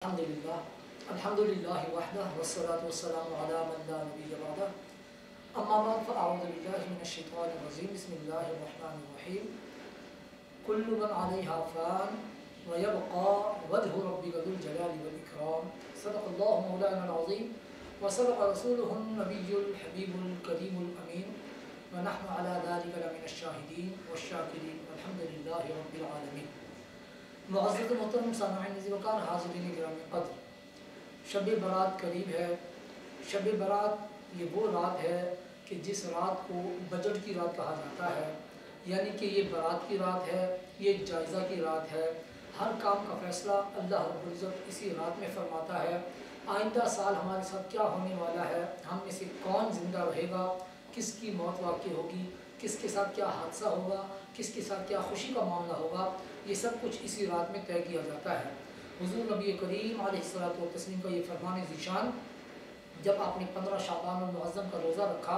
الحمدللہ وحدہ والصلاة والسلام علی من لا نبی بعدہ اما بعد فاعوذ باللہ من الشیطان الرجیم بسم اللہ الرحمن الرحیم کل من علیہا فان ویبقى وجہ ربک ذو الجلال والاکرام صدق اللہ مولانا العظیم وصدق رسولہ النبی الحبیب الکریم الامین ونحن علی ذلک لمن الشاہدین والشاکرین والحمدللہ رب العالمین۔ معزز محترم سامعین عزیز وقار حاضرین گرامی قدر، شب برات قریب ہے۔ شب برات یہ وہ رات ہے کہ جس رات کو بجٹ کی رات کہا جاتا ہے، یعنی کہ یہ برات کی رات ہے، یہ جائزہ کی رات ہے۔ ہر کام کا فیصلہ اللہ رب العزت اسی رات میں فرماتا ہے۔ آئندہ سال ہمارے ساتھ کیا ہونے والا ہے، ہم میں سے کون زندہ رہے گا، کس کی موت واقع ہوگی، کس کے ساتھ کیا حادثہ ہوگا، کس کے ساتھ کیا خوشی کا معاملہ ہوگا، یہ سب کچھ اسی رات میں طے کیا جاتا ہے۔ حضور نبی کریم علیہ الصلوۃ والتسلیم کا یہ فرمان ذیشان، جب آپ نے 15 شعبان المعظم کا روزہ رکھا،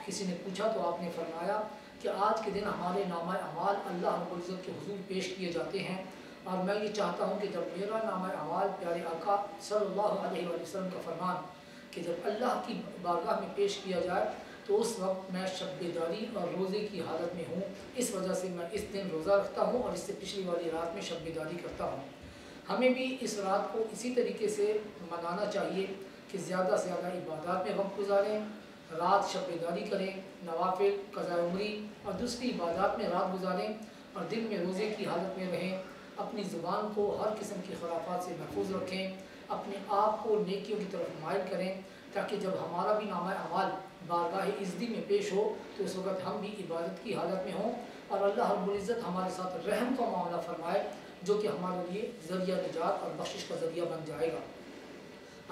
کسی نے پوچھا تو آپ نے فرمایا کہ آج کے دن ہمارے نامہ اعمال اللہ رب العزت کے حضور پیش کیے جاتے ہیں، اور میں یہ چاہتا ہوں کہ جب میرا نامہ اعمال پیارے آقا صلی اللہ علیہ وسلم کا فرمان کہ جب اللہ کی بارگاہ میں پیش کیا جائے تو اس وقت میں شب بیداری اور روزے کی حالت میں ہوں، اس وجہ سے میں اس دن روزہ رکھتا ہوں اور اس سے پچھلی والی رات میں شب بیداری کرتا ہوں۔ ہمیں بھی اس رات کو اسی طریقے سے منانا چاہیے کہ زیادہ سے زیادہ عبادات میں وقت گزاریں، رات شب بیداری کریں، نوافل، قضاء عمری اور دوسری عبادات میں رات گزاریں، اور دن میں روزے کی حالت میں رہیں۔ اپنی زبان کو ہر قسم کی خرافات سے محفوظ رکھیں، اپنے آپ کو نیکیوں کی طرف مائل کریں، تاکہ جب ہمارا بھی نامہ اعمال بارگاہ عزتی میں پیش ہو تو اس وقت ہم بھی عبادت کی حالت میں ہوں، اور اللہ رب العزت ہمارے ساتھ رحم کا معاملہ فرمائے، جو کہ ہمارے لیے ذریعہ نجات اور بخشش کا ذریعہ بن جائے گا۔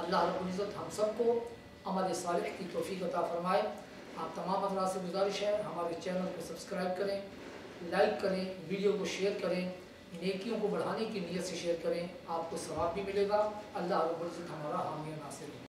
اللہ رب العزت ہم سب کو عمل صالح کی توفیق عطا فرمائے۔ آپ تمام حضرات سے گزارش ہے ہمارے چینل کو سبسکرائب کریں، لائک کریں، ویڈیو کو شیئر کریں، نیکیوں کو بڑھانے کی نیت سے شیئر کریں، آپ کو ثواب بھی ملے گا۔ اللہ رب العزت ہمارا حامی و ناصر ہے۔